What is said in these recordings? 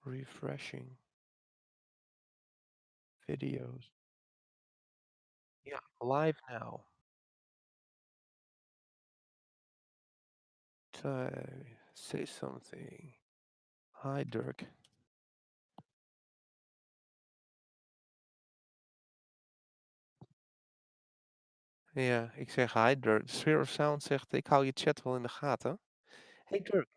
Refreshing videos. Yeah, live now. Say something. Hi, Dirk. Ja, ik zeg hi, Dirk. De Sphere of Sound zegt, ik hou je chat wel in de gaten. Hey, Dirk.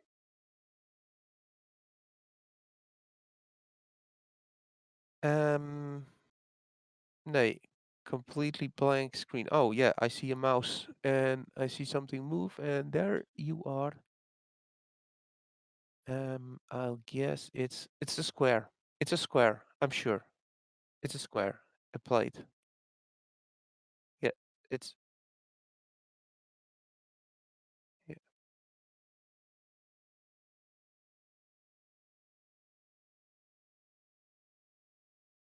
Nee, completely blank screen. Oh, yeah, I see a mouse and I see something move and there you are. I'll guess it's a square. It's a square, I'm sure. It's a square, a plate. Yeah, it's yeah,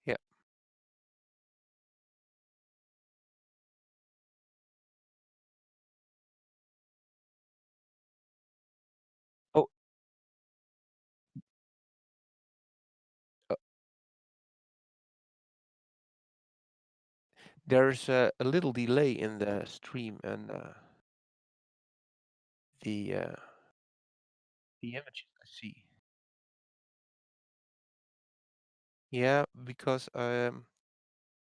yeah. Oh, uh, there's a little delay in the stream and the uh, the images I see. Yeah, because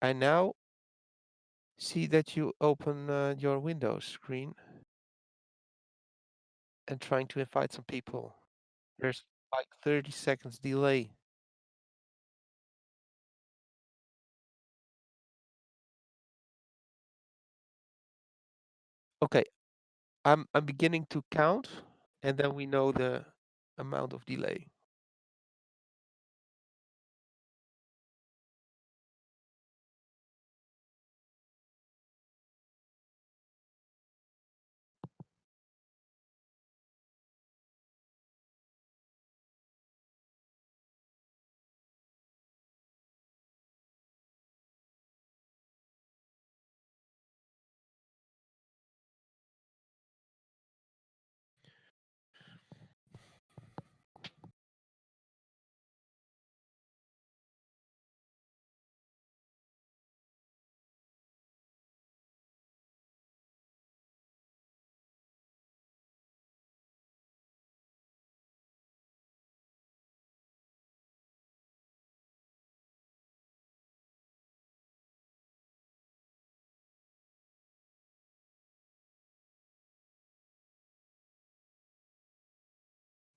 I now see that you open your Windows screen and trying to invite some people. There's like 30 seconds delay. Okay, I'm beginning to count, and then we know the amount of delay.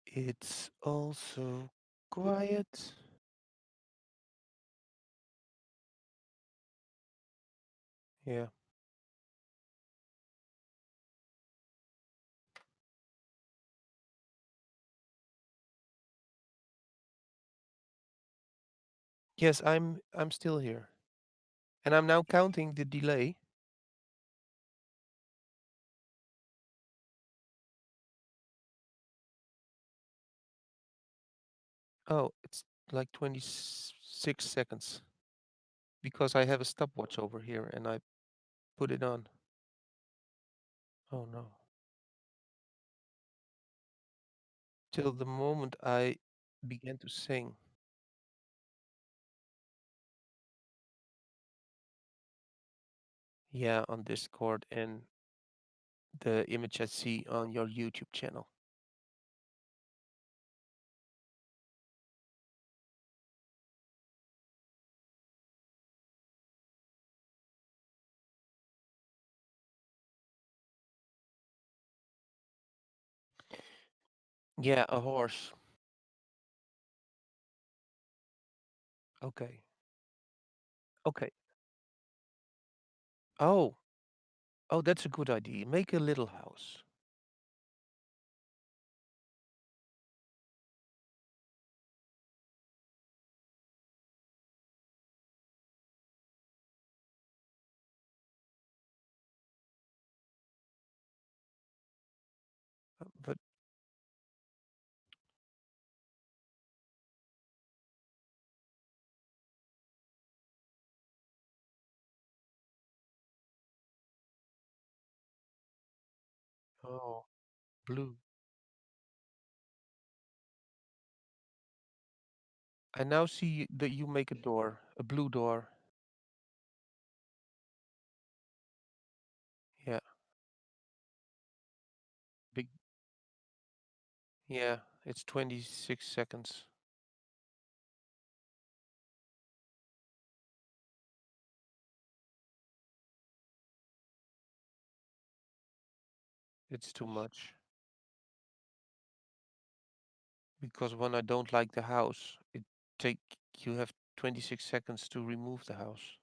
It's also quiet. Yeah. Yes, I'm still here. And I'm now counting the delay. Oh, it's like 26 seconds because I have a stopwatch over here and I put it on. Oh no. Till the moment I began to sing. Yeah, on Discord and the image I see on your YouTube channel. Yeah, a horse. Okay. Okay. Oh, oh, that's a good idea. Make a little house. But oh, blue. I now see that you make a door, a blue door. Yeah, big. Yeah, it's 26 seconds. It's too much because when I don't like the house, it take you have 26 seconds to remove the house.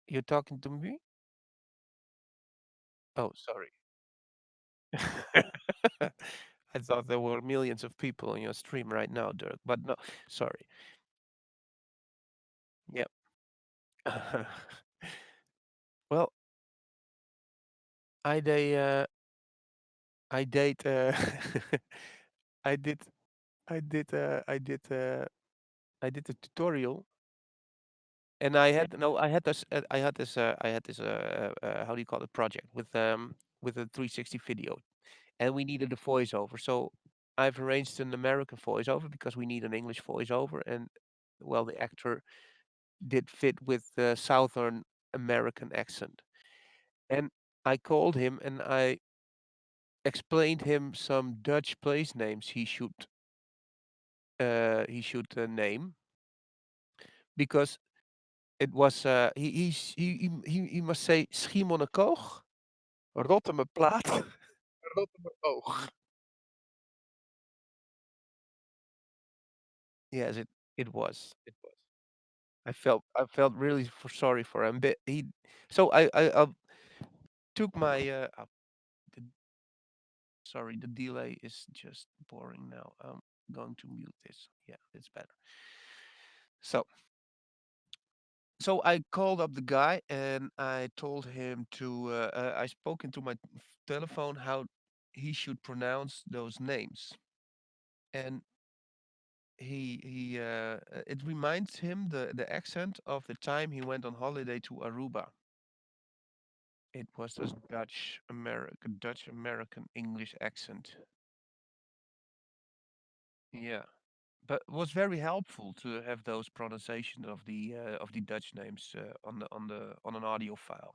You're talking to me? Oh, sorry. I thought there were millions of people on your stream right now, Dirk, but no, sorry. Yep. Well, I they I did I did I did I did a tutorial, and I had this how do you call it, project with a 360 video, and we needed a voiceover. So I've arranged an American voiceover because we need an English voiceover, and well, the actor did fit with the Southern American accent. And I called him and I explained him some Dutch place names he should name, because it was he must say Schiermonnikoog, Rottumerplaat, Rottumeroog. Yes, it was. I felt really sorry for him. But so I took my the, sorry, the delay is just boring now. I'm going to mute this. Yeah, it's better. So I called up the guy and I told him I spoke into my telephone how he should pronounce those names. And it reminds him the accent of the time he went on holiday to Aruba. It was this Dutch American English accent. Yeah, but it was very helpful to have those pronunciations of the Dutch names on an audio file.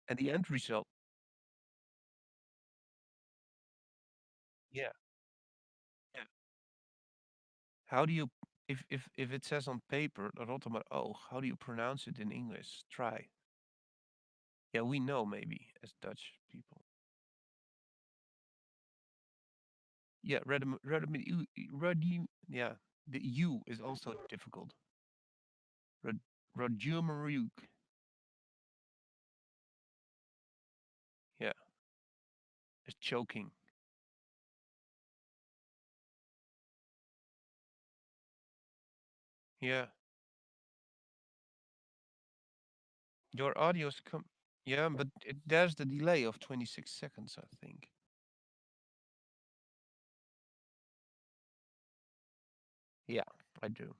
And the end result, yeah, yeah. How do you, if it says on paper Rotterdam oog, how do you pronounce it in English? Try. Yeah, we know maybe as Dutch people. Yeah, yeah, the U is also difficult. Rad, Radjumeruk. Yeah, it's choking. Yeah, your audio's come. Yeah, but there's the delay of 26 seconds, I think. Yeah, I do.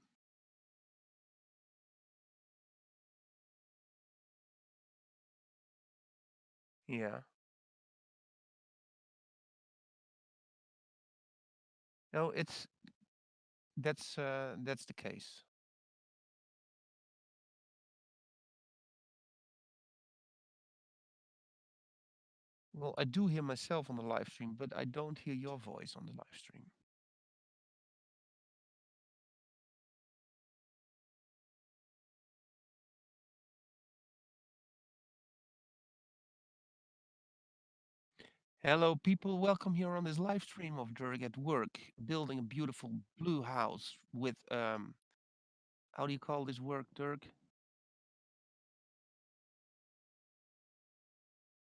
Yeah. No, that's the case. Well, I do hear myself on the live stream, but I don't hear your voice on the live stream. Hello, people. Welcome here on this live stream of Dirk at work, building a beautiful blue house with how do you call this work, Dirk?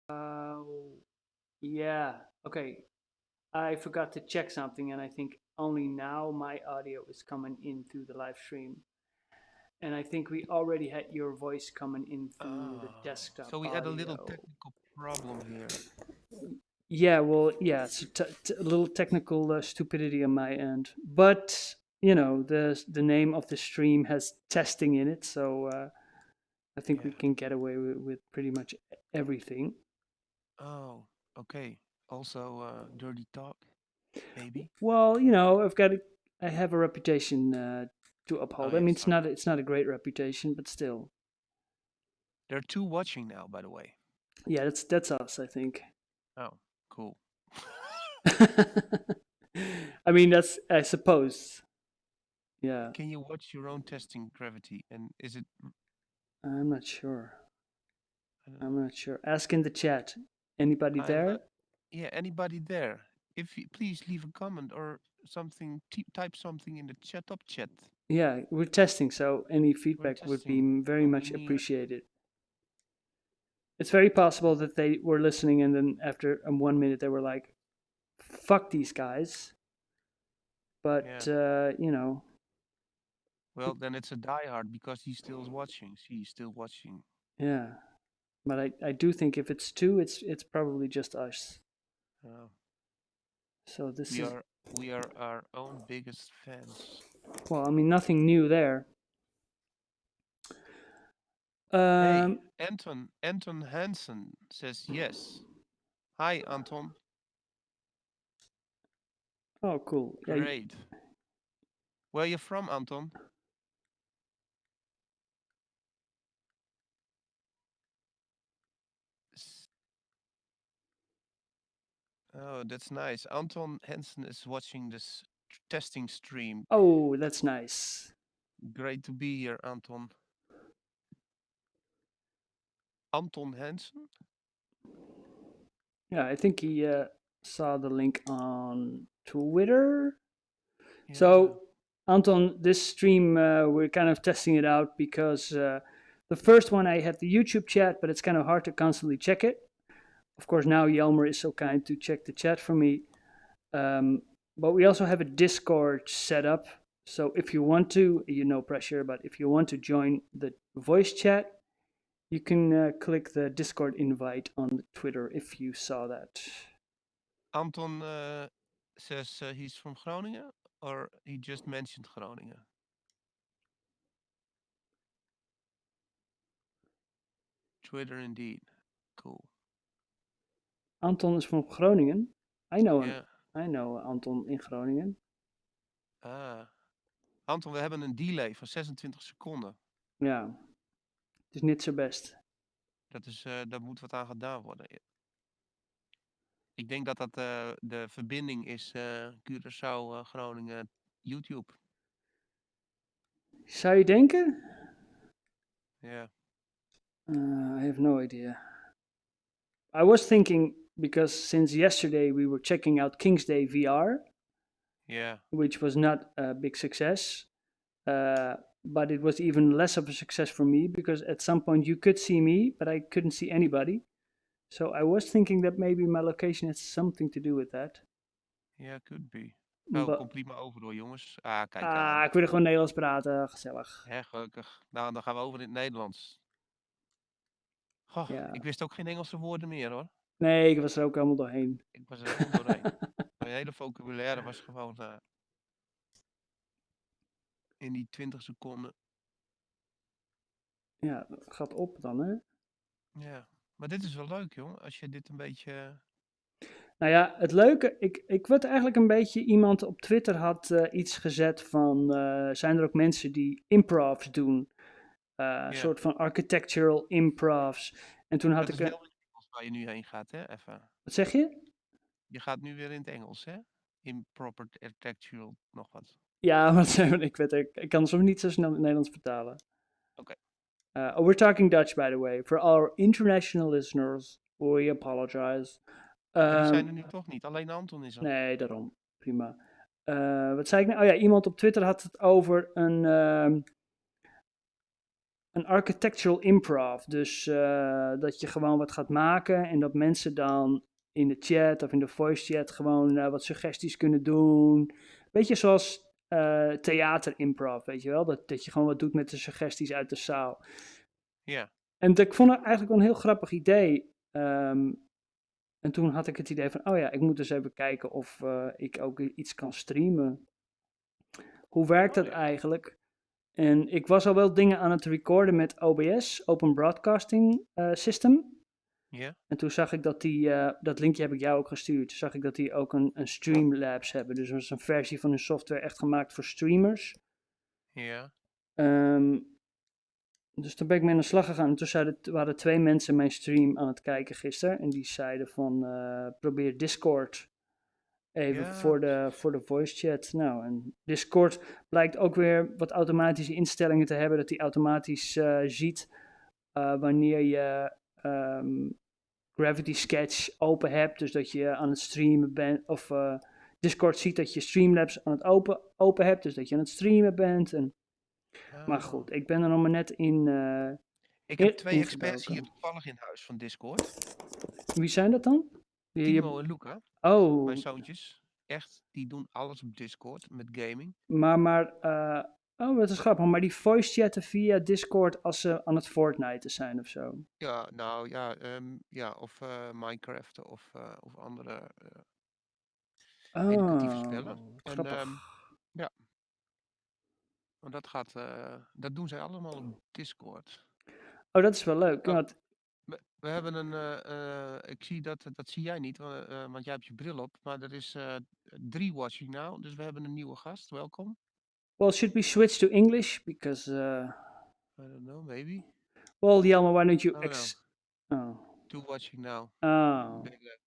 Uh, yeah. Okay. I forgot to check something, and I think only now my audio is coming in through the live stream. And I think we already had your voice coming in through the Oh, desktop so we had a little audio. technical. problem here. Yeah, well, yeah, it's a little technical stupidity on my end, but you know, the name of the stream has testing in it, so I think we Yeah. can get away with pretty much everything. Oh, okay. Also, dirty talk, maybe. Well, you know, I have a reputation to Oh uphold. I yeah, mean, sorry. it's not a great reputation, but still, There are two watching now, by the way. yeah, that's us, I think. Oh, cool. I mean, that's I suppose. Yeah, Can you watch your own testing gravity? And is it? I'm not sure. I don't I'm not sure. Ask in the chat. Anybody I'm there? not. Yeah, anybody there? If you please leave a comment or something, type something in the chat up chat. Yeah, we're testing, so any We're feedback would be testing, very and we much need. appreciated. It's very possible that they were listening and then after 1 minute they were like, fuck these guys. Yeah. But, you know, Well, then it's a diehard because he's still watching. She's still watching. yeah. But I do think if it's two, it's probably just us. Uh, So this we is, are we are our own biggest fans. well, I mean, nothing new there. Hey, Um, Anton Hansen says yes. Hi, Anton. oh, cool. Yeah, Great. Where are you from, Anton? S- Oh, that's nice. Anton Hansen is watching this testing stream. oh, that's nice. Great to be here, Anton. Anton Hansen? Yeah, I think he saw the link on Twitter. Yeah. So, Anton, this stream, we're kind of testing it out because the first one I had the YouTube chat, but it's kind of hard to constantly check it. Of course, now Jelmer is so kind to check the chat for me. Um, but we also have a Discord set up. So if you want to, you know, pressure, but if you want to join the voice chat, you can click the Discord invite on Twitter if you saw that. Anton says he's from Groningen, or he just mentioned Groningen. Twitter indeed. Cool. Anton is from Groningen. Ja. I know Anton in Groningen. Ah. Anton, we hebben een delay van 26 seconden. Ja, het is niet zo best. Daar moet wat aan gedaan worden. Ik denk dat dat de verbinding is Curaçao, Groningen, YouTube. Zou je denken? Ja, I have no idea. I was thinking because since yesterday we were checking out King's Day VR, ja, which was not a big success, but it was even less of a success for me because at some point you could see me, but I couldn't see anybody. So I was thinking that maybe my location has something to do with that. ja, could be. Oh, But komt prima over door, jongens. Ah, kijk aan. ik wil gewoon Nederlands praten, gezellig. Hè, gelukkig. Nou, dan gaan we over in het Nederlands. Goh, Ja. ik wist ook geen Engelse woorden meer, hoor. Nee, ik was er ook helemaal doorheen. Ik was er helemaal doorheen. Mijn hele vocabulaire was gewoon in die 20 seconden. Ja, gaat op dan, hè? Ja, maar dit is wel leuk, joh. Als je dit een beetje... Nou ja, het leuke, ik werd eigenlijk een beetje, iemand op Twitter had iets gezet van, zijn er ook mensen die improvs doen? Een Ja, soort van architectural improvs. En toen had dat ik is een, wel in het Engels waar je nu heen gaat, hè? Even. wat zeg je? Je gaat nu weer in het Engels, hè? Improper architectural nog wat. Ja, wat, ik kan soms niet zo snel in het Nederlands vertalen. Oké. Oh, we're talking Dutch, by the way. For our international listeners, we apologize. Maar die zijn er nu toch niet. Alleen Anton is er. Nee, daarom. Prima. Wat zei ik nou? Oh ja, iemand op Twitter had het over een architectural improv. Dus dat je gewoon wat gaat maken en dat mensen dan in de chat of in de voice chat gewoon wat suggesties kunnen doen. Beetje zoals theater improv, weet je wel? Dat je gewoon wat doet met de suggesties uit de zaal. Ja. En ik vond het eigenlijk wel een heel grappig idee. Ehm, en toen had ik het idee van, oh ja, ik moet eens even kijken of ik ook iets kan streamen. Hoe werkt Oh dat ja. eigenlijk? En ik was al wel dingen aan het recorden met OBS, Open Broadcasting System. Ja, En toen zag ik dat dat linkje heb ik jou ook gestuurd. Toen zag ik dat die ook een Streamlabs hebben. Dus dat is een versie van hun software echt gemaakt voor streamers. ja, Ehm, dus toen ben ik mee aan de slag gegaan. En toen waren 2 mensen mijn stream aan het kijken gisteren. En die zeiden van, probeer Discord even ja, precies. voor de voice chat. Nou, en Discord blijkt ook weer wat automatische instellingen te hebben. Dat die automatisch ziet wanneer je gravitysketch open hebt. Dus dat je aan het streamen bent. Of Discord ziet dat je Streamlabs aan het open hebt. Dus dat je aan het streamen bent. Maar Oh. goed, ik ben er nog maar net Ik heb twee experts hier ingedoken. toevallig in huis van Discord. Wie zijn dat dan? Timo en Luca, mijn Oh, zoontjes. Echt, die doen alles op Discord met gaming. oh, wat is grappig. Maar die voice chatten via Discord als ze aan het Fortnite zijn of zo. Ja, nou ja, ja of Minecraft of andere educatieve spellen. Oh, En grappig. ja, want dat doen zij allemaal op Discord. Oh, dat is wel leuk. Oh, Want, we hebben ik zie dat zie jij niet, want jij hebt je bril op, maar er is 3 watching now, dus we hebben een nieuwe gast, welkom. well, should we switch to English? Because, I don't know, maybe. well, Jelmer, why don't you Oh no, Oh. 2 watching now. Oh. Big lab.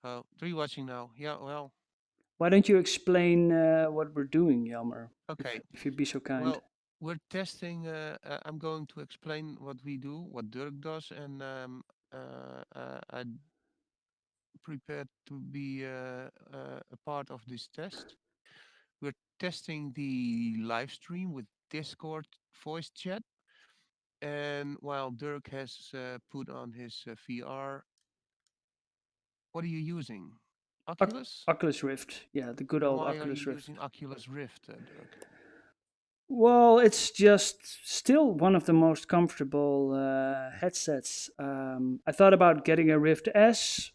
Oh, 3 watching now. Yeah, well, Why don't you explain what we're doing, Jelmer? okay. If you'd be so kind. Well, we're testing. I'm going to explain what we do, what Dirk does, and I prepared to be a part of this test. We're testing the live stream with Discord voice chat, and while Dirk has put on his VR, what are you using? Oculus? Oculus Rift. Yeah, the good And old why are you Oculus Rift. using Oculus Rift, Dirk? Well, it's just still one of the most comfortable headsets. I thought about getting a Rift S,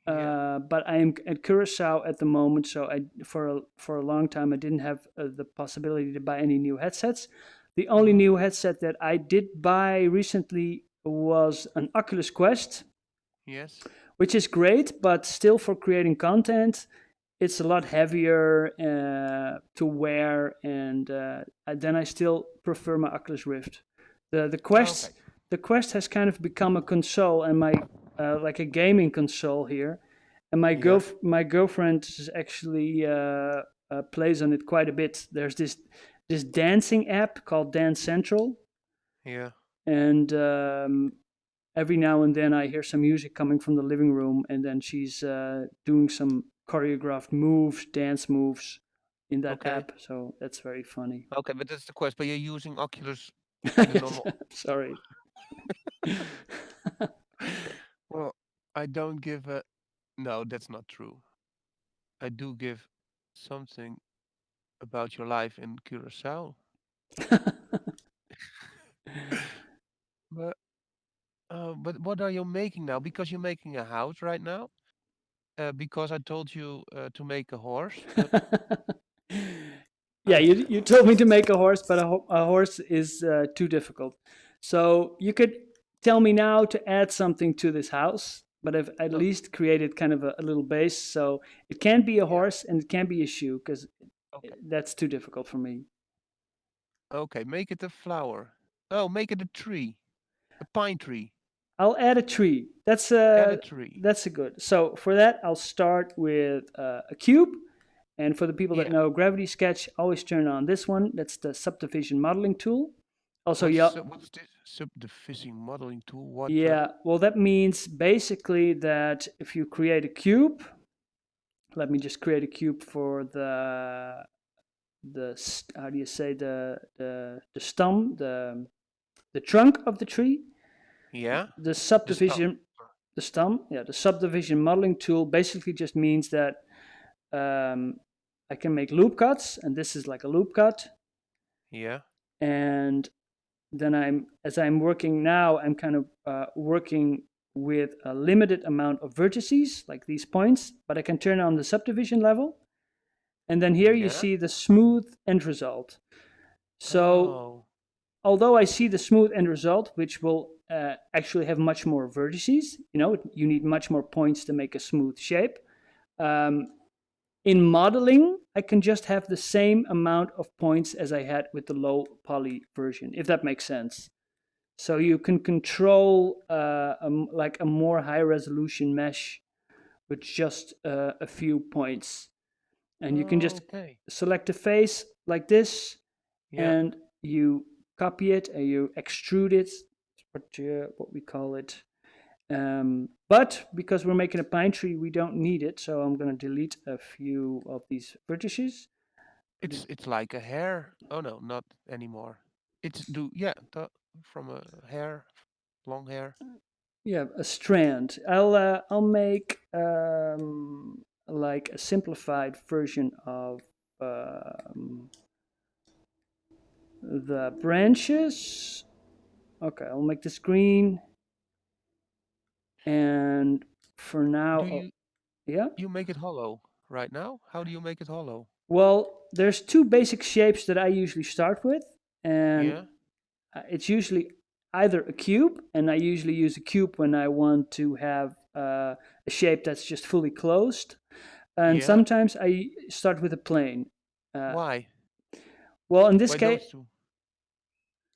Yeah. but I am at Curacao at the moment, so for a long time I didn't have the possibility to buy any new headsets. The only Mm-hmm. new headset that I did buy recently was an Oculus Quest, Yes. which is great, but still for creating content, it's a lot heavier to wear, and then I still prefer my Oculus Rift. The Okay. Quest has kind of become a console and my like a gaming console here, and Yeah. my girlfriend is actually plays on it quite a bit. There's this dancing app called Dance Central, Yeah. and every now and then I hear some music coming from the living room, and then she's doing some choreographed moves, dance moves in that Okay. app. So that's very funny. Okay, but that's the question. But you're using Oculus, the normal. Sorry. Well, I don't give a. No, that's not true. I do give something about your life in Curacao. But but what are you making now? Because you're making a house right now. Because I told you to make a horse, but Yeah, I you told me to make a horse, but a horse is too difficult. So you could tell me now to add something to this house, but I've at oh, least created kind of a little base. So it can't be a yeah. horse and it can't be a shoe because Okay. that's too difficult for me. Okay. Make it a flower. Oh, make it a tree, a pine tree. I'll add a tree. Add a tree. That's a good. So for that, I'll start with a cube. And for the people that Yeah. know Gravity Sketch, always turn on this one. That's the subdivision modeling tool. Also, yeah, What's this subdivision modeling tool? What? yeah. Well, that means basically that if you create a cube, let me just create a cube for the how do you say the stem, the trunk of the tree. Yeah. The The stump. subdivision the stem, yeah, the subdivision modeling tool basically just means that I can make loop cuts, and this is like a loop cut. Yeah. And then as I'm working now, I'm kind of working with a limited amount of vertices, like these points, but I can turn on the subdivision level. And then here you Yeah. see the smooth end result. So Oh. although I see the smooth end result, which will actually have much more vertices, you need much more points to make a smooth shape. Um, in modeling, I can just have the same amount of points as I had with the low poly version, if that makes sense. So you can control like a more high resolution mesh with just a few points. And you can just Okay. select a face like this, Yeah. and you copy it and you extrude it, what we call it. But because we're making a pine tree, we don't need it. So I'm going to delete a few of these vertices. Put it, It's like a hair. Oh no, not anymore. It's do yeah, from a hair, long hair. yeah, a strand. I'll make like a simplified version of um, the branches. Okay, I'll make this green. And for now, Do you yeah. you make it hollow right now? How do you make it hollow? Well, there's two basic shapes that I usually start with, and Yeah. it's usually either a cube, and I usually use a cube when I want to have a shape that's just fully closed, and Yeah. sometimes I start with a plane. Uh, Why? well, in this Why case, those two?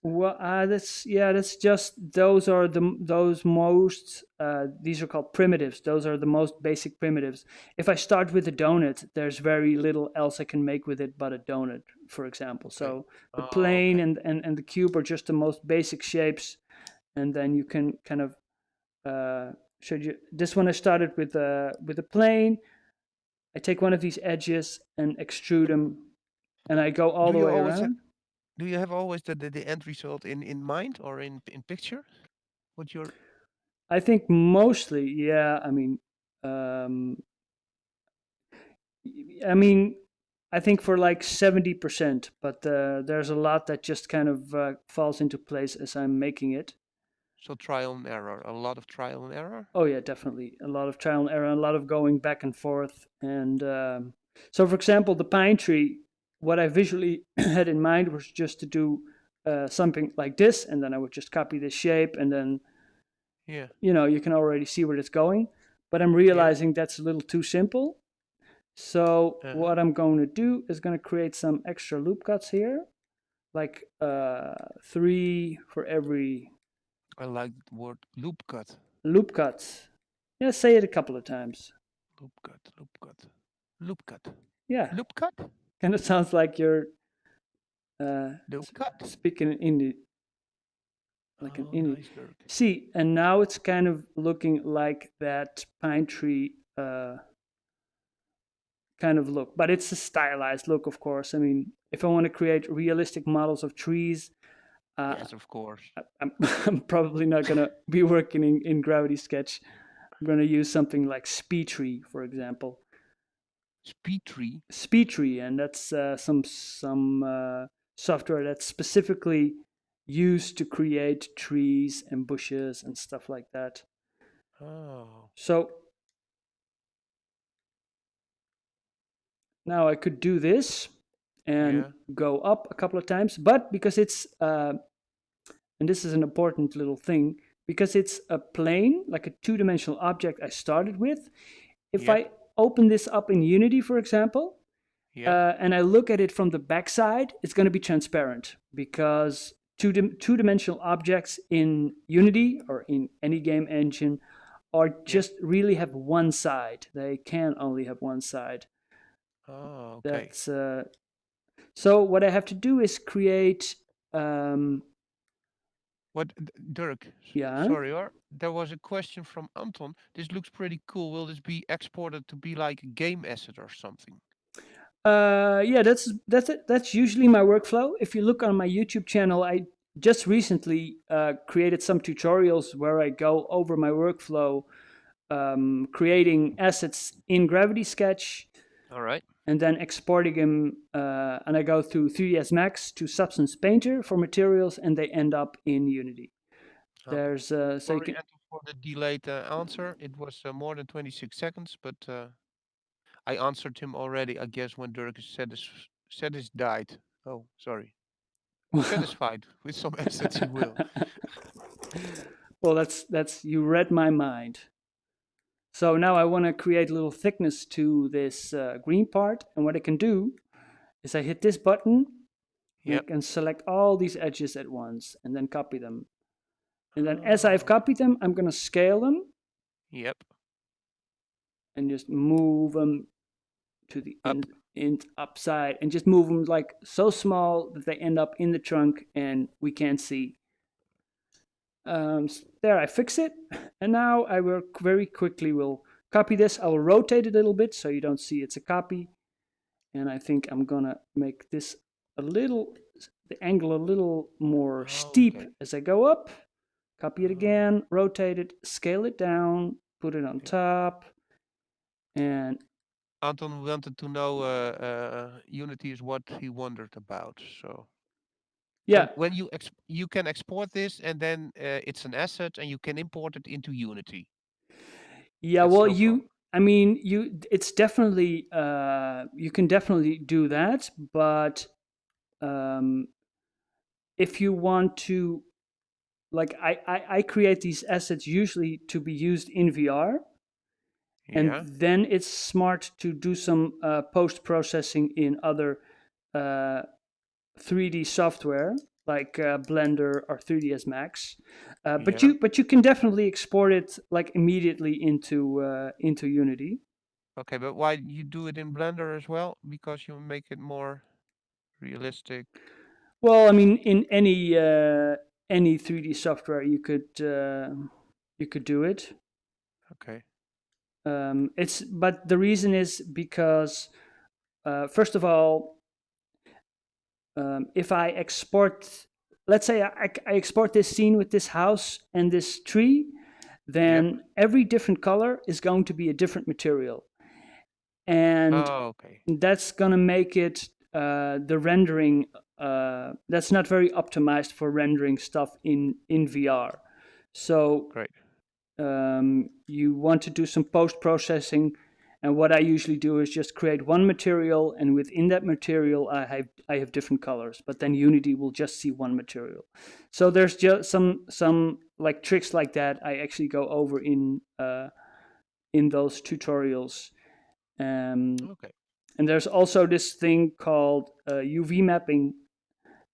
well, that's just those are those most these are called primitives. Those are the most basic primitives. If I start with a donut, there's very little else I can make with it but a donut, for example. Okay. So the Oh, plane okay. and the cube are just the most basic shapes, and then you can kind of show you this one. I started with a plane. I take one of these edges and extrude them, and I go all Do the you way always around. do you have always the end result in mind or in picture? What your I think mostly, yeah. Um, I mean, I think for like 70%, but there's a lot that just kind of falls into place as I'm making it. so trial and error, a lot of trial and error? Oh yeah, definitely a lot of trial and error, a lot of going back and forth. And so, for example, the pine tree, what I visually had in mind was just to do something like this, and then I would just copy this shape, and then Yeah. you can already see where it's going. But I'm Yeah. realizing that's a little too simple. So Uh-huh. what I'm going to do is going to create some extra loop cuts here, like 3 for every I like the word loop cut. loop cuts. Yeah, say it a couple of times. Loop cut, loop cut, loop cut, Yeah, loop cut, kind of sounds like you're uh, loop cut. speaking in like an Oh, Indian. nice, Dirk. See, and now it's kind of looking like that pine tree kind of look, but it's a stylized look, of course. I mean, if I want to create realistic models of trees, uh, Yes, of course. I'm, I'm probably not going to be working in gravitysketch. I'm going to use something like SpeedTree, for example. Speed tree. SpeedTree, and that's some software that's specifically used to create trees and bushes and stuff like that. Oh, So now I could do this and yeah, go up a couple of times, but because it's and this is an important little thing, because it's a plane, like a two-dimensional object I started with. If yeah, I open this up in Unity, for example, yeah, and I look at it from the backside, it's going to be transparent because two-dimensional objects in Unity or in any game engine are yeah. just really have one side. They can only have one side. Oh, okay. That's so. What I have to do is create. Um, Dirk, yeah. sorry, or there was a question from Anton. This looks pretty cool. Will this be exported to be like a game asset or something? Yeah, that's usually my workflow. If you look on my YouTube channel, I just recently created some tutorials where I go over my workflow, creating assets in gravitysketch All right. and then exporting them. And I go through 3ds Max to Substance Painter for materials, and they end up in Unity. Okay. There's so you Sorry, can. Anton. for the delayed answer. It was more than 26 seconds, but I answered him already, I guess, when Dirk is satisfied. Oh, sorry. Satisfied with some assets he will. Well, that's you read my mind. So now I want to create a little thickness to this green part, and what I can do is I hit this button and I Yep. can select all these edges at once and then copy them. And then as I've Oh, copied them, I'm going to scale them yep. and just move them to the Up. end upside and just move them like so small that they end up in the trunk and we can't see. There, I fix it. And now I will very quickly will copy this. I will rotate it a little bit so you don't see it's a copy. And I think I'm gonna make this a little, the angle a little more steep Okay. as I go up. Copy it Oh, again, rotate it, scale it down, put it on yeah. top, and Anton wanted to know Unity is what he wondered about. So yeah, when you can export this and then it's an asset and you can import it into Unity. yeah. That's Well, no problem. I mean, it's definitely, you can definitely do that, but um, if you want to, like, I create these assets usually to be used in VR, and Yeah. then it's smart to do some post processing in other uh, 3D software like Blender or 3ds Max. But Yeah. you can definitely export it like immediately into Unity. Okay, but why you do it in Blender as well? Because you make it more realistic. Well, I mean, in any 3D software, you could do it. Okay. It's but the reason is because first of all, if I export, let's say I export this scene with this house and this tree, Yep. then every different color is going to be a different material. And Oh, okay. that's going to make it the rendering, that's not very optimized for rendering stuff in VR. So Great. you want to do some post processing, and what I usually do is just create one material, and within that material I have different colors, but then Unity will just see one material. So there's just some like tricks like that I actually go over in those tutorials. um, Okay. and there's also this thing called UV mapping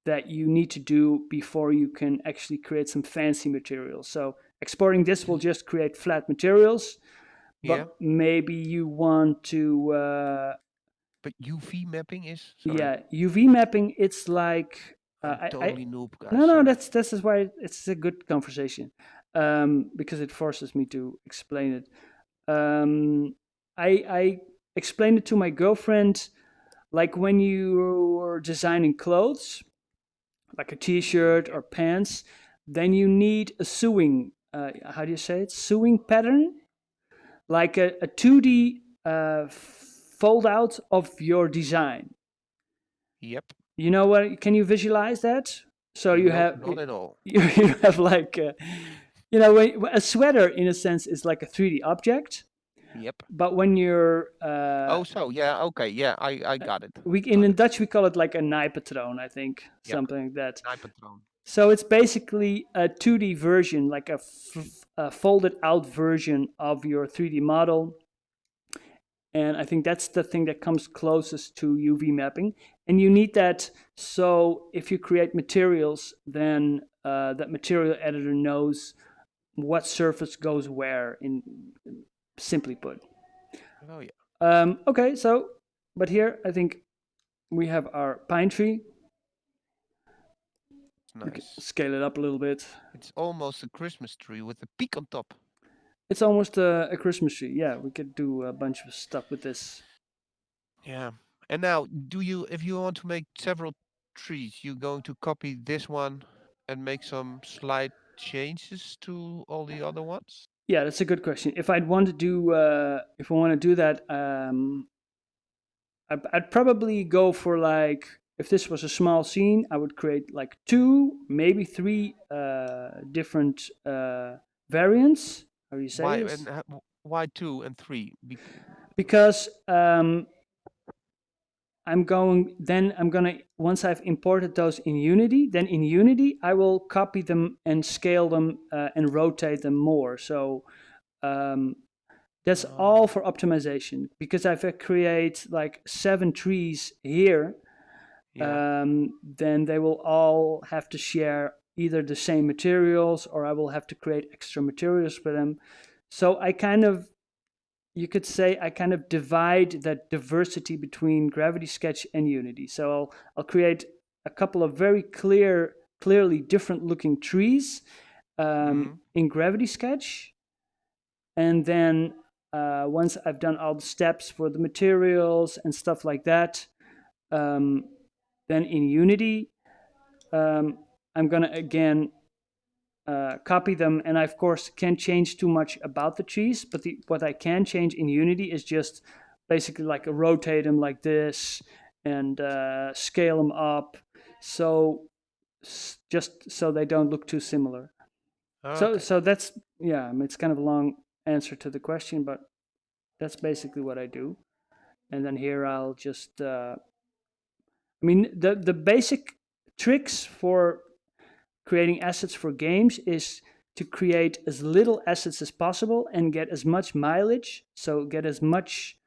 that you need to do before you can actually create some fancy materials. So exporting this will Is just create flat materials, but yeah, maybe you want to, but UV mapping is sorry. yeah, UV mapping. It's like I'm totally noob, guys. no, Sorry. that's why it's a good conversation, because it forces me to explain it. Um, I explained it to my girlfriend, like when you're designing clothes, like a t-shirt Yep. or pants, then you need a sewing. How do you say it? Sewing pattern, like a 2D fold out of your design. Yep. You know what? Can you visualize that? So you No, have not at all. you have like you know, a sweater in a sense is like a 3D object, Yep. but when you're Oh, so yeah. Okay. Yeah. I got it. we Got in it. Dutch we call it like a nijpatroon, I think, Yep. something like that. Nijpatroon. So it's basically a 2D version, like a folded out version of your 3D model. And I think that's the thing that comes closest to UV mapping. And you need that so if you create materials, then that material editor knows what surface goes where, in simply put. Oh yeah. Okay, so, but here I think we have our pine tree. It's We can nice. scale it up a little bit. It's almost a Christmas tree with a peak on top. It's almost a Christmas tree. Yeah, we could do a bunch of stuff with this. Yeah. And now, do you, if you want to make several trees, you going to copy this one and make some slight changes to all the other ones? Yeah, that's a good question. If I'd want to do, if I want to do that, I'd probably go for like, if this was a small scene, I would create like two, maybe three different variance. How do you say Why this? and why 2 and 3? Because I'm gonna once I've imported those in Unity, then in Unity I will copy them and scale them and rotate them more. So um, that's all Oh, for optimization. Because if I create like 7 trees here, yeah. then they will all have to share either the same materials, or I will have to create extra materials for them. So I kind of, you could say, I kind of divide that diversity between Gravity Sketch and Unity. So I'll create a couple of very clearly different looking trees Mm, in Gravity Sketch, and then once I've done all the steps for the materials and stuff like that, um, then in Unity, I'm gonna again copy them, and I of course can't change too much about the trees, but what I can change in Unity is just basically like rotate them like this and scale them up, so just so they don't look too similar. So okay. so that's, yeah, it's kind of a long answer to the question, but that's basically what I do. And then here I'll just I mean, the basic tricks for creating assets for games is to create as little assets as possible and get as much mileage, so get as much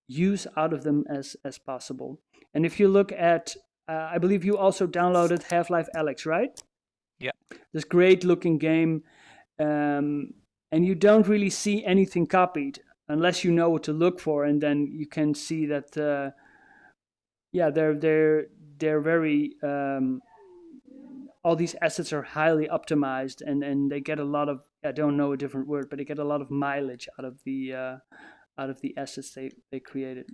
use out of them as possible. And if you look at, I believe you also downloaded Half-Life Alyx, right? Yeah. This great looking game, and you don't really see anything copied unless you know what to look for, and then you can see that yeah, they're very all these assets are highly optimized, and they get a lot of, I don't know a different word, but they get a lot of mileage out of the assets they created.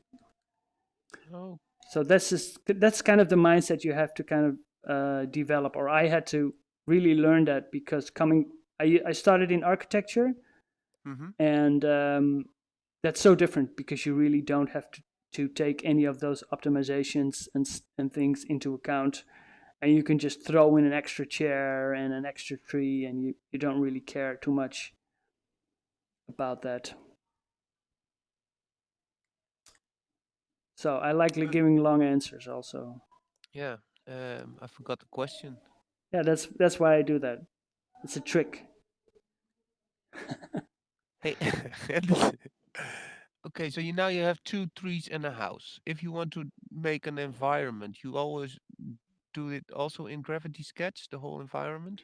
Oh. So that's kind of the mindset you have to kind of develop, or I had to really learn that, because I started in architecture, Mm-hmm. and that's so different, because you really don't have to take any of those optimizations and things into account, and you can just throw in an extra chair and an extra tree, and you don't really care too much about that. So I like Good. giving long answers also. Yeah. I forgot the question. Yeah, that's why I do that. It's a trick. Hey. Okay, so now you have 2 trees and a house. If you want to make an environment, you always do it also in Gravity Sketch, the whole environment,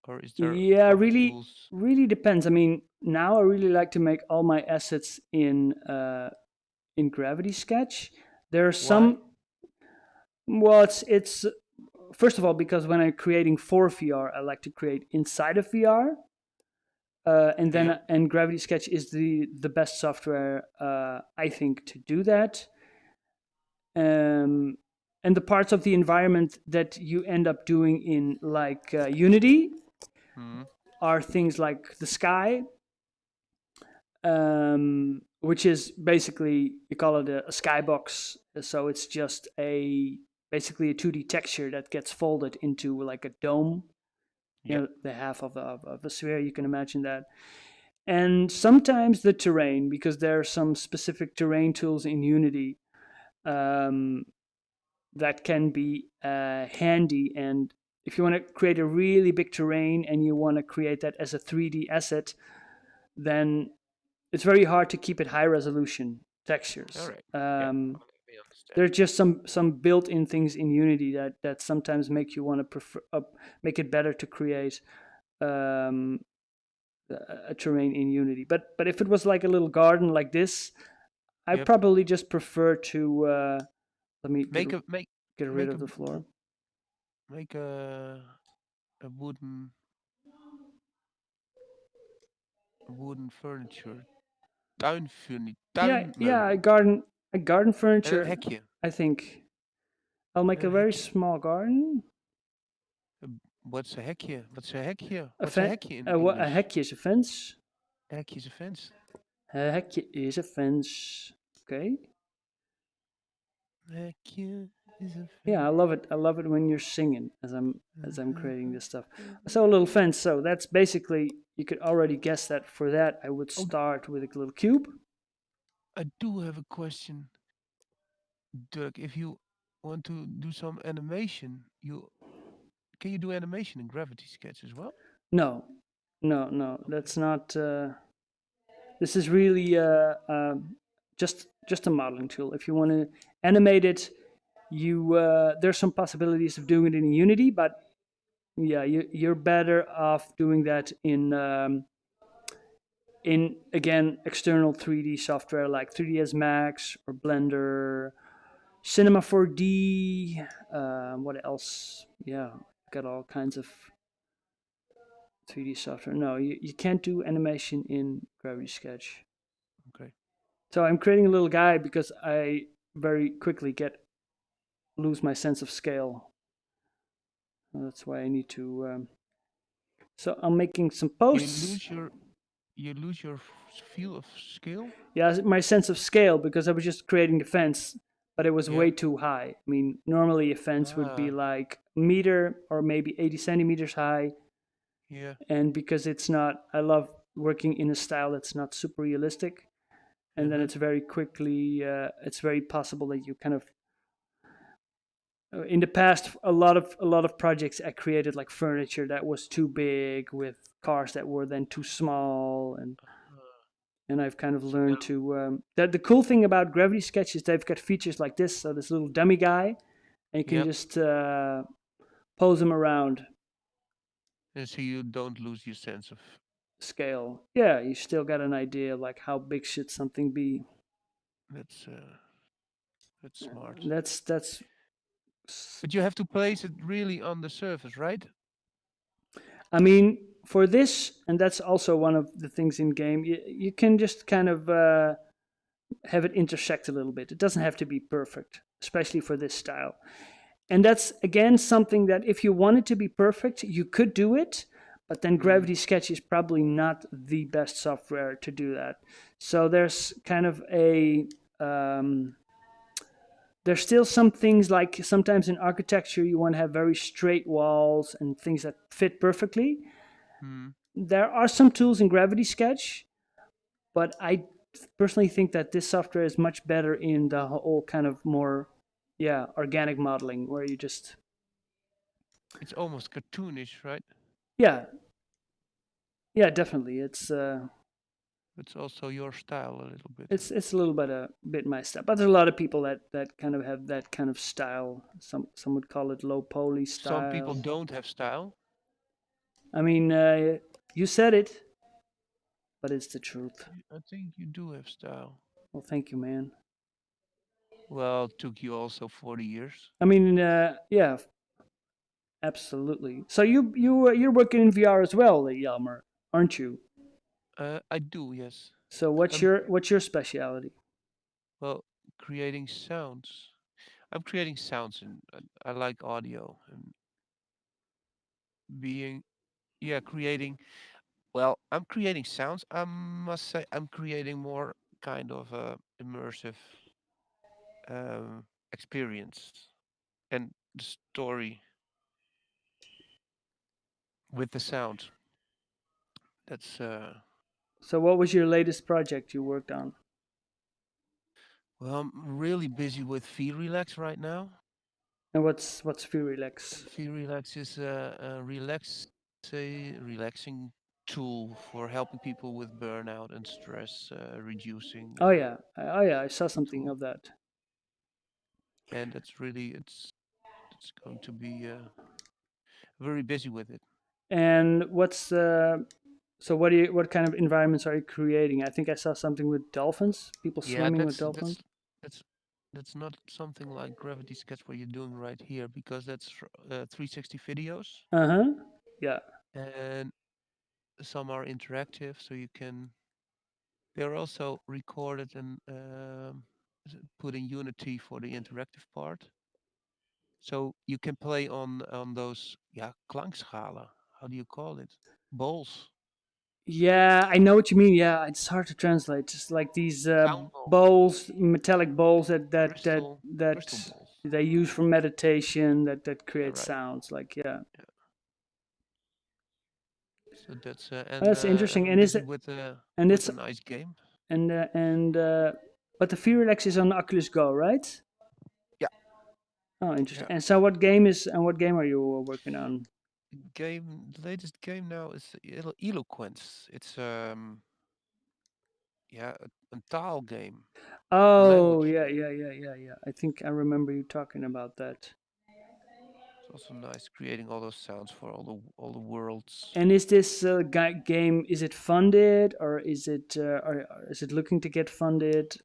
or is there Yeah, other really, tools? really depends. I mean, now I really like to make all my assets in Gravity Sketch. There are Why? some. Well, it's first of all, because when I'm creating for VR, I like to create inside of VR, and Yeah. then and Gravity Sketch is the best software I think to do that. Um, and the parts of the environment that you end up doing in like Unity Hmm. are things like the sky, which is basically, you call it a skybox. So it's just a basically a 2D texture that gets folded into like a dome. Yeah. The half of a sphere. You can imagine that. And sometimes the terrain, because there are some specific terrain tools in Unity um, that can be handy. And if you want to create a really big terrain and you want to create that as a 3D asset, then it's very hard to keep it high resolution All textures. right. Yeah. Okay, we understand. There's just some built-in things in Unity that sometimes make you want to prefer make it better to create um, a terrain in Unity. But if it was like a little garden like this, I Yep. probably just prefer to let me Make a make get rid make of the floor. make a wooden furniture. Yeah, yeah, Tuinmeubel. a garden En een furniture. hekje. I think I'll make a Een very hekje. small garden. Wat is een hekje? Wat is een hekje? A Wat is een fen- hekje in a English? hekje is a fence. Een hekje is een fence. A hekje is a fence. Okay. Een hekje is een Yeah, I fence. love it. I love it when you're singing as I'm creating this stuff. So a little fence. So that's basically, you could already guess that for that I would Oh, start with a little cube. I do have a question, Dirk. If you want to do some animation, you can you do animation in Gravity Sketch as well? No, no, Okay. that's not. This is really just a modeling tool. If you want to animate it, you there's some possibilities of doing it in Unity, but yeah, you're better off doing that in again external 3D software like 3ds Max or Blender, Cinema 4D. What else? Yeah, got all kinds of 3D software. No, you can't do animation in Gravity Sketch. Okay. So I'm creating a little guy because I very quickly get lose my sense of scale. That's why I need to. So I'm making some You posts. lose your feel of scale. Yeah, my sense of scale because I was just creating a fence, but it was Yeah. way too high. I mean, normally a fence would be Ah. like a meter or maybe 80 centimeters high, Yeah. and because it's not, I love working in a style that's not super realistic, and then Uh-huh. it's very quickly, it's very possible that you kind of in the past a lot of projects I created like furniture that was too big with cars that were then too small, Uh, and I've kind of so learned then, to that the cool thing about Gravity Sketch is they've got features like this, so this little dummy guy, and you can yep. just pose him around And so you don't lose your sense of scale. Yeah, you still got an idea of like how big should something be. that's that's smart. That's But you have to place it really on the surface, right? I mean, for this, and that's also one of the things in game. You can just kind of have it intersect a little bit. It doesn't have to be perfect, especially for this style. And that's again something that if you want it to be perfect, you could do it, but then Mm. Gravity Sketch is probably not the best software to do that. So there's kind of a there's still some things like sometimes in architecture you want to have very straight walls and things that fit perfectly. Mm. There are some tools in Gravity Sketch, but I personally think that this software is much better in the whole kind of more, yeah, organic modeling where you just, It's almost cartoonish, right? yeah, yeah, definitely. It's also your style a little bit. It's a little bit my style, but there's a lot of people that kind of have that kind of style. Some would call it low poly Some people style. don't have style. I mean, you said it, but it's the truth. I think you do have style. Well, thank you, man. Well, it took you also 40 years. I mean, yeah, absolutely. So you're working in VR as well, Jelmer, aren't you? I do, yes. So I'm what's your specialty? well creating sounds. I'm creating sounds, and I like audio and being yeah creating. Well, I'm creating sounds. I must say I'm creating more kind of immersive experience and the story with the sound. That's So what was your latest project you worked on? well, I'm really busy with V-Relax right now. And what's Furilex? V-Relax is a relaxing tool for helping people with burnout and stress reducing Oh yeah, I saw something tool, of that. and that's really it's going to be very busy with it. And what's so what kind of environments are you creating? I think I saw something with dolphins, people Yeah, swimming with dolphins. that's that's not something like Gravity Sketch what you're doing right here because that's 360 videos, Uh huh. Yeah. and some are interactive, so you can. They're also recorded and put in Unity for the interactive part, so you can play on those yeah klankschalen. How do you call it? Bowls, Yeah, I know what you mean. Yeah, it's hard to translate. Just like these sound bowls, bowls, metallic bowls crystal that bowls. they use for meditation that Yeah, create right. sounds. Like yeah. Yeah. So that's That's and interesting. I'm busy And with it's a nice game. and but the Relax is on Oculus Go, right? Yeah, Oh, interesting. yeah. And so what game are you working on? The latest game now is Eloquence. It's yeah, a tile game, a Oh, language yeah, game. yeah, yeah, yeah, yeah. I think I remember you talking about that. It's also nice creating all those sounds for all the worlds. And is this game, is it funded, or is it looking to get funded?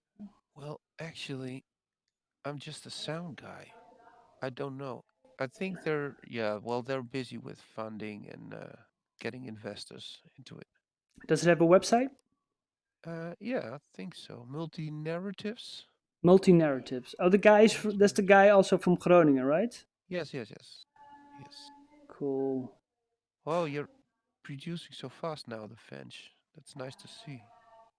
Well, actually, I'm just a sound guy. I don't know. I think they're yeah, well, they're busy with funding and getting investors into it. Does it have a website? Yeah, I think so. Multi narratives. Multi narratives. Oh, the guy is Multi that's the guy narratives. also from Groningen, right? Yes, yes, yes, yes. Cool. Wow, you're producing so fast now, the French. That's nice to see.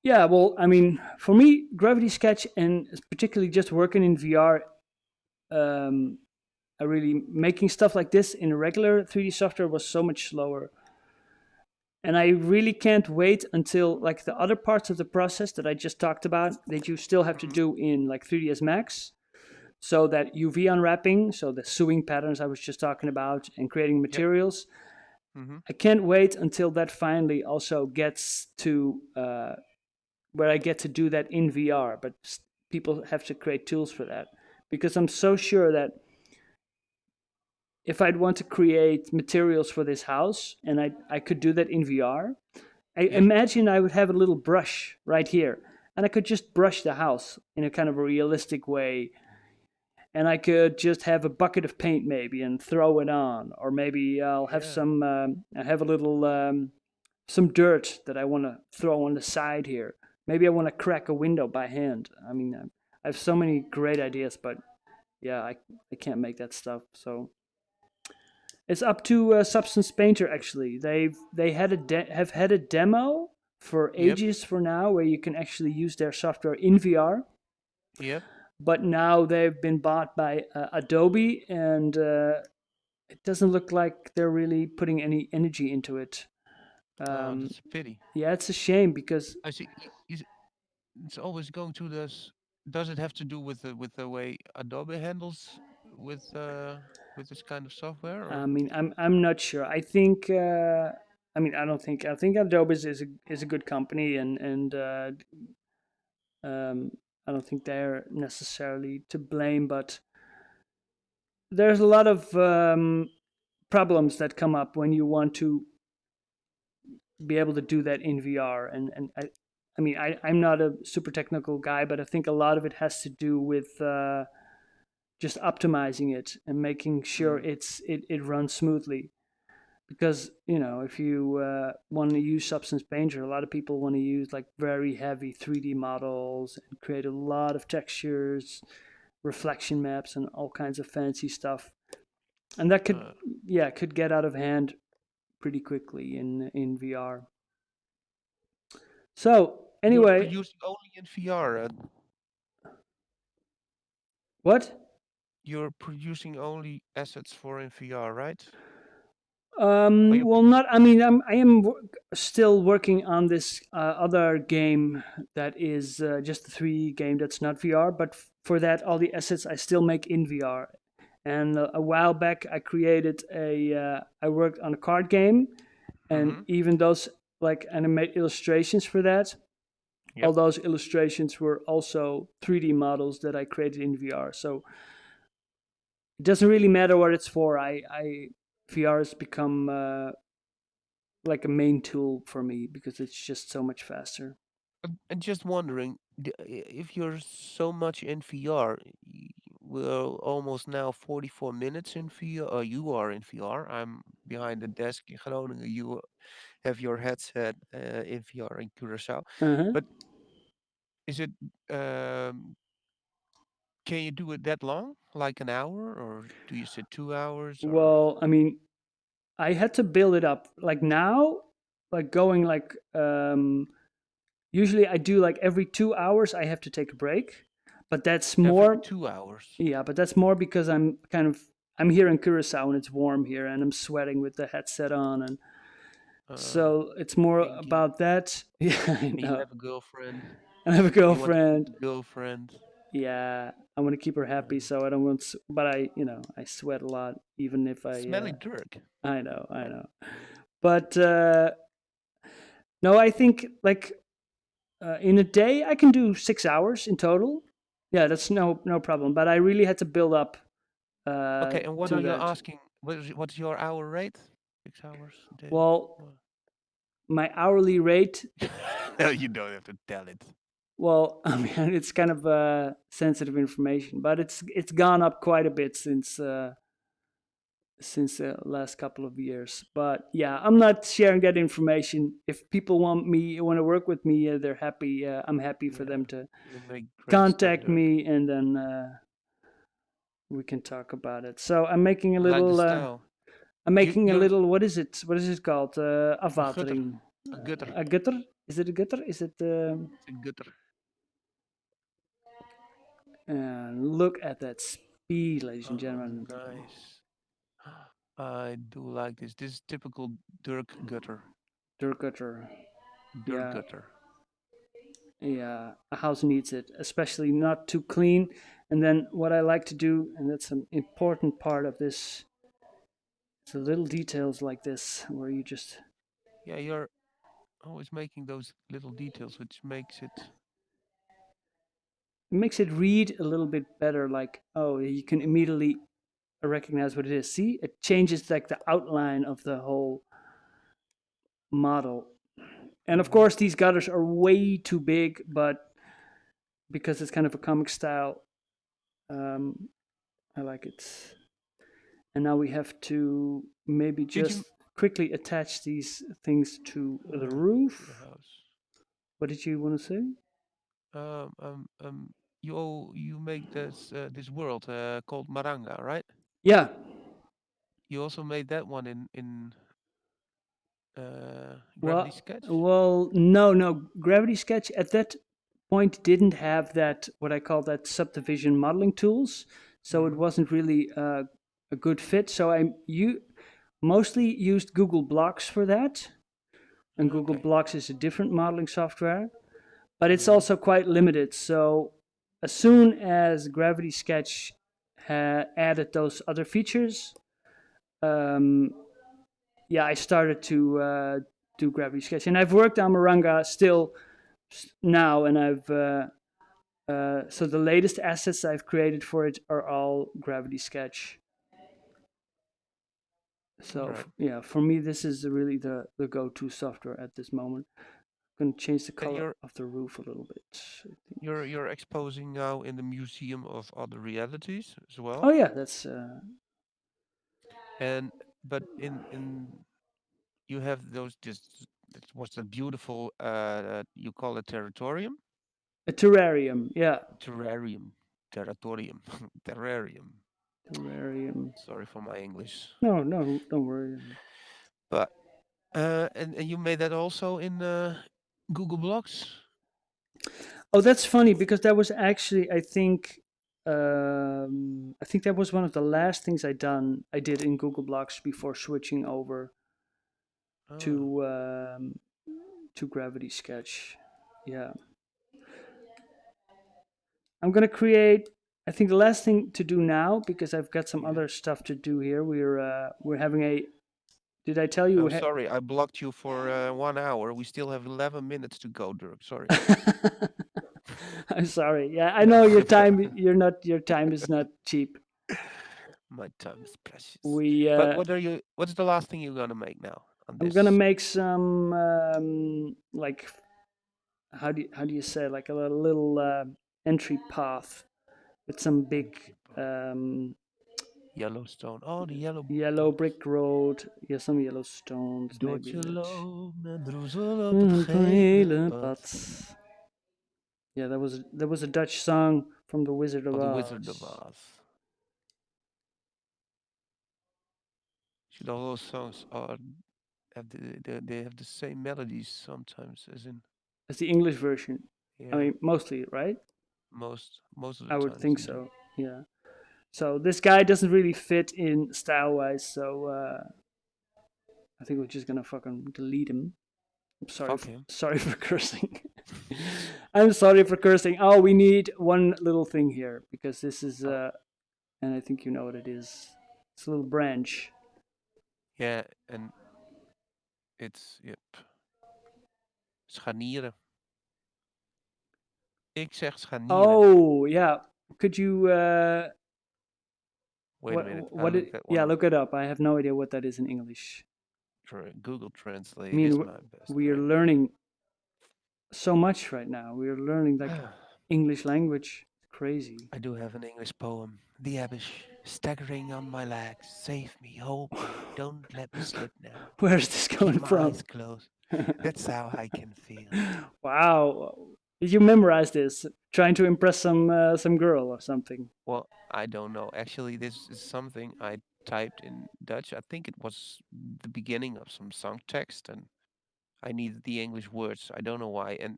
Yeah, well, I mean, for me, Gravity Sketch and particularly just working in VR, um, I really making stuff like this in regular 3D software was so much slower. And I really can't wait until like the other parts of the process that I just talked about that you still have to Hmm. do in like 3ds Max. So that UV unwrapping, so the sewing patterns I was just talking about, and creating Yep. materials. Hmm. I can't wait until that finally also gets to where I get to do that in VR. But people have to create tools for that because I'm so sure that if I'd want to create materials for this house and I could do that in VR, I Yep. imagine I would have a little brush right here and I could just brush the house in a kind of a realistic way. And I could just have a bucket of paint maybe and throw it on, or maybe I'll have Yeah. some. I have a little some dirt that I want to throw on the side here. Maybe I want to crack a window by hand. I mean, I have so many great ideas, but yeah, I can't make that stuff. So it's up to Substance Painter. Actually, they have had a demo for Yep. ages for now, where you can actually use their software in VR. Yep. But now they've been bought by Adobe, and it doesn't look like they're really putting any energy into it. Oh, Um, that's a pity. yeah, it's a shame because I see. It's always going to this. Does it have to do with the way Adobe handles with this kind of software I or? mean I'm not sure. I think I mean I think Adobe is a good company, and um, I don't think they're necessarily to blame, but there's a lot of problems that come up when you want to be able to do that in VR. And I mean, I'm not a super technical guy, but I think a lot of it has to do with just optimizing it and making sure Mm, it runs smoothly. Because you know, if you want to use Substance Painter, a lot of people want to use like very heavy 3D models and create a lot of textures, reflection maps, and all kinds of fancy stuff. And that could, uh, yeah, could get out of hand pretty quickly in VR. So you're anyway, producing only in VR. what? You're producing only assets for in VR, right? Are you? Well, not. I mean, I am still working on this other game that is just a 3D game that's not VR. But for that, all the assets I still make in VR. And a while back, I created I worked on a card game, and Mm-hmm. even those like animate illustrations for that, all Yep. those illustrations were also 3D models that I created in VR. So it doesn't really matter what it's for. I VR has become like a main tool for me because it's just so much faster. And just wondering, if you're so much in VR, we're almost now 44 minutes in VR. You are in VR. I'm behind the desk in Groningen. You have your headset in VR in Curacao. Uh-huh. But is it, um, can you do it that long? Like an hour? Or do you sit 2 hours? Or Well, I mean, I had to build it up. Like now, like going like usually I do like every 2 hours I have to take a break, but that's every more. 2 hours? Yeah, but that's more because I'm here in Curacao and it's warm here and I'm sweating with the headset on, and Uh, So it's more Kinky. about that. Yeah, I And you know. have a girlfriend. I have a You want to keep girlfriend. the girlfriend. Yeah, I want to keep her happy, Uh, so I don't want. But I sweat a lot, even if I. Smelly Dirk. I know, I know. But no, I think like in a day I can do 6 hours in total. Yeah, that's no problem. But I really had to build up Okay, and what to are you that. asking? What's your hour rate? 6 hours a day. Well, Well, my hourly rate. no, you don't have to tell it. Well, I mean, it's kind of sensitive information, but it's gone up quite a bit since the last couple of years. But yeah, I'm not sharing that information. If people want to work with me, they're happy. I'm happy for Yeah, them to you make great stuff, contact Dirk. me, and then we can talk about it. So I'm making a I like the little. style. I'm You, making a you're little. What is it? What is it called? a gutter. Afwatering. A gutter. A gutter? Is it a gutter? Is it? It's a gutter. Look at that speed, ladies and Oh, gentlemen. nice. I do like this. This is typical Dirk gutter. Dirt gutter. Dirk Yeah, gutter. yeah. A house needs it, especially not too clean. And then what I like to do, and that's an important part of this, the little details like this, where you just Yeah, you're always making those little details, which makes it. it makes it read a little bit better. Like, oh, you can immediately recognize what it is. See, it changes like the outline of the whole model. And of Mhm. course, these gutters are way too big, but because it's kind of a comic style, um, I like it. And now we have to maybe Did you just quickly attach these things to the to the roof. house? What did you want to say? Um, um, um, you make this world called Maranga, right? Yeah. You also made that one in Gravity Well, Sketch. well, no, no. Gravity Sketch at that point didn't have that what I call that subdivision modeling tools, so it Mm-hmm. wasn't really a good fit. So you mostly used Google Blocks for that, and Google Okay. Blocks is a different modeling software, but it's Mm-hmm. also quite limited. So as soon as Gravity Sketch added those other features, um, yeah, I started to do Gravity Sketch, and I've worked on Moringa still now, and I've so the latest assets I've created for it are all Gravity Sketch. So Right. yeah, for me this is really the go-to software at this moment. I'm gonna change the And color of the roof a little bit. I think. you're exposing now in the Museum of Other Realities as Oh well. yeah, that's And but in you have those just what's the beautiful you call it territorium? a terrarium. Yeah, Terrarium. Territorium. Terrarium. terrarium. Sorry for my English. No, no, don't worry. But and you made that also in Google Blocks? Oh, that's funny because that was actually I think that was one of the last things I did in Google Blocks before switching over Ah, to Gravity Sketch. Yeah, I'm gonna create. I think the last thing to do now because I've got some yeah. other stuff to do here. We're having a. Did I tell you? I'm sorry, I blocked you for 1 hour. We still have 11 minutes to go, Dirk. Sorry. I'm sorry. Yeah, I know your time. Your time is not cheap. My time is precious. We But what's the last thing you're gonna make now on I'm gonna this? make some like how do you say like a little entry path with some big Entry bar. Yellowstone. Oh, the yellow yellow box. brick road. Yeah, some yellow stones maybe. Doortje That loopt met droezel op het een gele hele pad. pad. Yeah, that was a Dutch song from the Wizard of Of the Wizard of Oz. Oz. See, all those songs are they have the same melodies sometimes as in That's the English version. I yeah mean, mostly, right? most of the I would times think indeed. so. Yeah. So this guy doesn't really fit in style wise. So I think we're just gonna fucking delete him. I'm sorry. Fuck him. Sorry for cursing. I'm sorry for cursing. Oh, we need one little thing here because this is, Oh, and I think you know what it is. It's a little branch. yeah, and it's yep. Scharnieren. Ik zeg scharnieren. Oh yeah. Could you Wait a minute. I what look it? that one Yeah, up. look it up. I have no idea what that is in English. Google I Translate is mean, my best we are friend. learning so much right now. We are learning like English language. It's crazy. I do have an English poem. The abyss, staggering on my legs. Save me, hold me, don't let me slip now. Where is this Keep coming my from? eyes closed. That's how I can feel. Wow. Did you memorize this? Trying to impress some girl or something? Well, I don't know. Actually, this is something I typed in Dutch. I think it was the beginning of some song text, and I needed the English words. I don't know why. And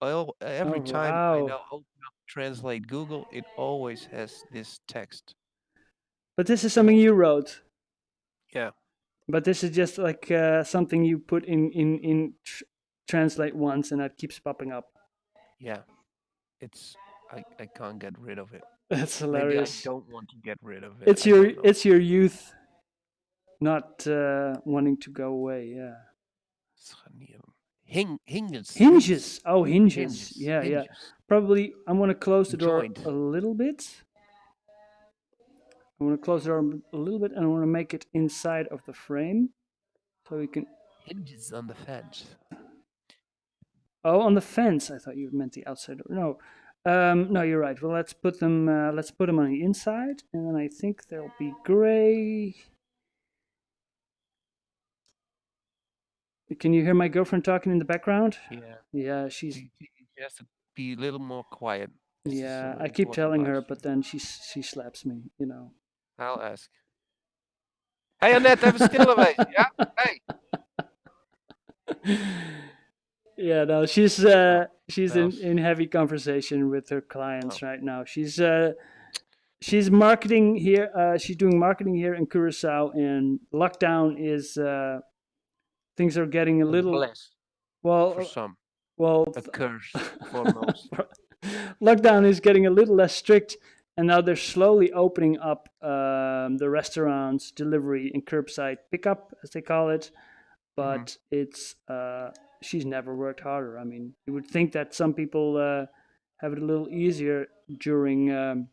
Oh every time I wow. now open up Translate Google, it always has this text. But this is something So you wrote. yeah, But this is just like something you put in translate once, and that keeps popping up. yeah, it's I can't get rid of it. That's Maybe I hilarious. don't want to get rid of it. I don't know. It's your youth not wanting to go away. Yeah. Scharnieren. Hinges, Hinges. Oh, hinges. hinges, Yeah, yeah. hinges. Probably I'm gonna close the door Joint. a little bit. I'm gonna close the door a little bit, and I want to make it inside of the frame, so we can. Hinges on the fence. Oh, on the fence. I thought you meant the outside door. No, no, you're right. Well, let's put them. Let's put them on the inside, and then I think they'll be gray. Can you hear my girlfriend talking in the background? Yeah. Yeah, she's. She has to be a little more quiet. This is Yeah, an I keep important telling live her, stream. but then she slaps me. You know. I'll ask. Hey Annette, even stil wezen, ja? Hey. Yeah, no, Oh, she's that in was heavy conversation with her oh, clients right now. She's marketing here. She's doing marketing here in Curacao, and lockdown is things are getting a a little bless for well. some, Well, a curse for most. lockdown is getting a little less strict, and now they're slowly opening up the restaurants, delivery, and curbside pickup, as they call it. Hmm. But it's she's never worked harder. I mean, you would think that some people have it a little easier during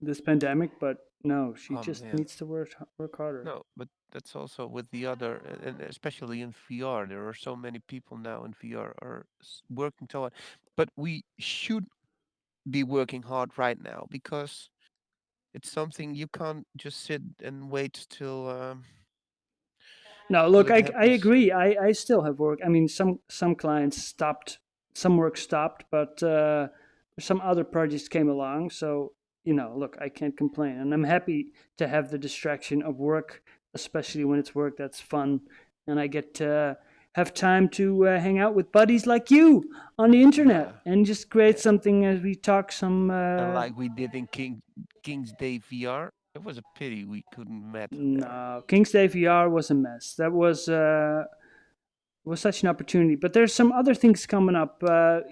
this pandemic, but no, she Oh just man, needs to work harder. no, but that's also with the other, and especially in VR. There are so many people now in VR are working toward, but we should be working hard right now because it's something you can't just sit and wait No, till look, it I happens. agree. I still have work. I mean, some clients stopped, some work stopped, but some other projects came along. So look, I can't complain, and I'm happy to have the distraction of work, especially when it's work that's fun, and I get to have time to hang out with buddies like you on the internet Yeah, and just create yeah. something as we talk some. And like we did in King's Day VR, it was a pity we couldn't met there. No, King's Day VR was a mess. That was such an opportunity. But there's some other things coming up.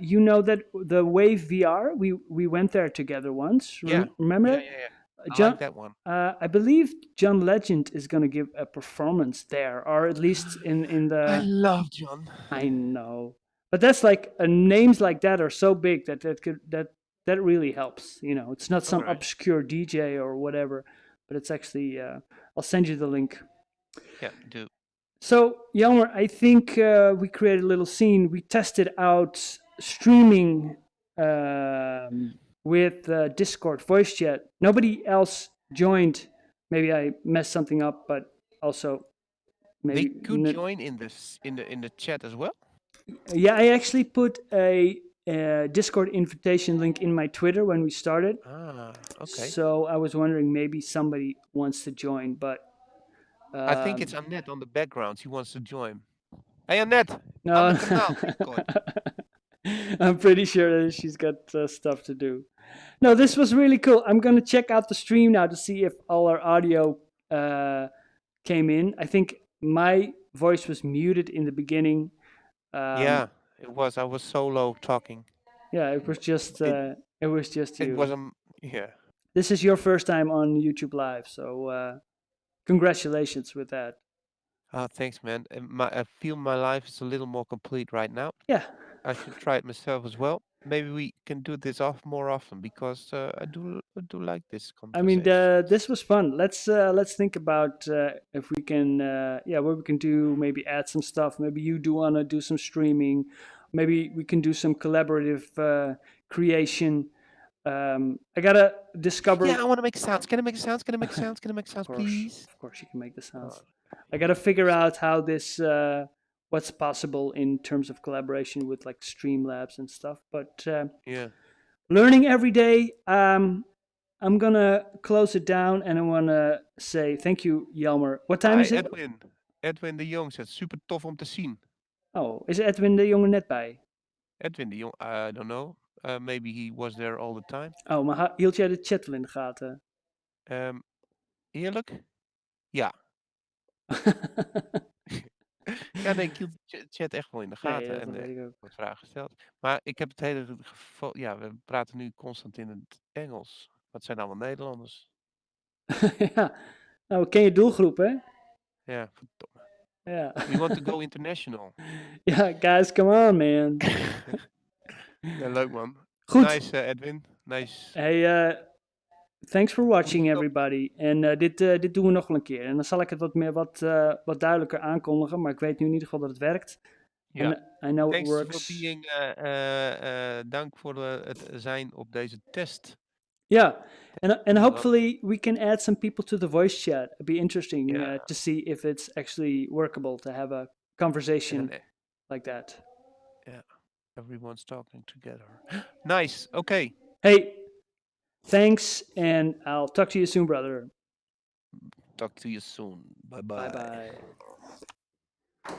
You know that the Wave VR, we went there together once. Yeah, Remember yeah, that? yeah, yeah. I like John, that one. I believe John Legend is going to give a performance there, or at least in I the. love John. I know, but that's like names like that are so big that really helps. It's not All some right. obscure DJ or whatever, but it's actually. I'll send you the link. Yeah, do. So, Jelmer, I think we created a little scene. We tested out streaming with Discord voice chat. Nobody else joined. Maybe I messed something up, but also They maybe. could join in this in the chat as well. Yeah, I actually put a Discord invitation link in my Twitter when we started. Ah, okay. So I was wondering maybe somebody wants to join, but I think um, it's Annette on the background. She wants to join. Hey Annette, ander no. kanaal binnenkort. I'm pretty sure that she's got stuff to do. No, this was really cool. I'm gonna check out the stream now to see if all our audio uh, came in. I think my voice was muted in the beginning. Um, Yeah, it was. I was solo talking. yeah, it was just It it you. was yeah. This is your first time on YouTube Live, so congratulations with that. Thanks, man. I feel my life is a little more complete right now. Yeah, I should try it myself as well. Maybe we can do this off more often because I do like this I mean, conversations. this was fun. Let's think about if we can, yeah, what we can do. Maybe add some stuff. Maybe you do wanna do some streaming. Maybe we can do some collaborative creation. I gotta discover. Yeah, I want to make sounds. Can I make sounds? Can I make sounds? Can I make sounds, please? Of course, you can make the Oh, sounds. I gotta yeah, figure please. out how this, what's possible in terms of collaboration with like Streamlabs and stuff. But Yeah. learning every day. I'm gonna close it down, and I wanna say thank you, Jelmer. What time Hi, is it? Edwin. Edwin de Jong zegt super tof om te zien. Oh, is Edwin de Jonge net bij? Edwin de Jong, I don't know. Maybe he was there all the time. Oh, maar hield jij de chat wel in de gaten? Um, Eerlijk? Ja. Ja, nee, ik hield de chat echt wel in de Nee, gaten dat en weet ik ik heb ook. wat vragen gesteld. Maar ik heb het hele geval, ja, we praten nu constant in het Engels. Wat zijn allemaal Nederlanders? Ja, nou, ken je doelgroep, hè? Ja, verdomme. Ja. We want to go international. Ja, guys, come on, man. Ja, leuk man. Goed. Nice, Edwin. Nice. Hey, thanks for We moeten watching, het ook. everybody. En dit doen we nog wel een keer. En dan zal ik het wat duidelijker aankondigen. Maar ik weet nu in ieder geval dat het werkt. Ja. I know it Thanks for works. being. Dank voor het zijn op deze test. Yeah, and We love it. hopefully we can add some people to the voice chat. It'd be interesting Ja. to see if it's actually workable to have a En dan, conversation like that. ja. Everyone's talking together. Nice. Okay. Hey, thanks, and I'll talk to you soon, brother. Talk to you soon. Bye Bye bye. bye.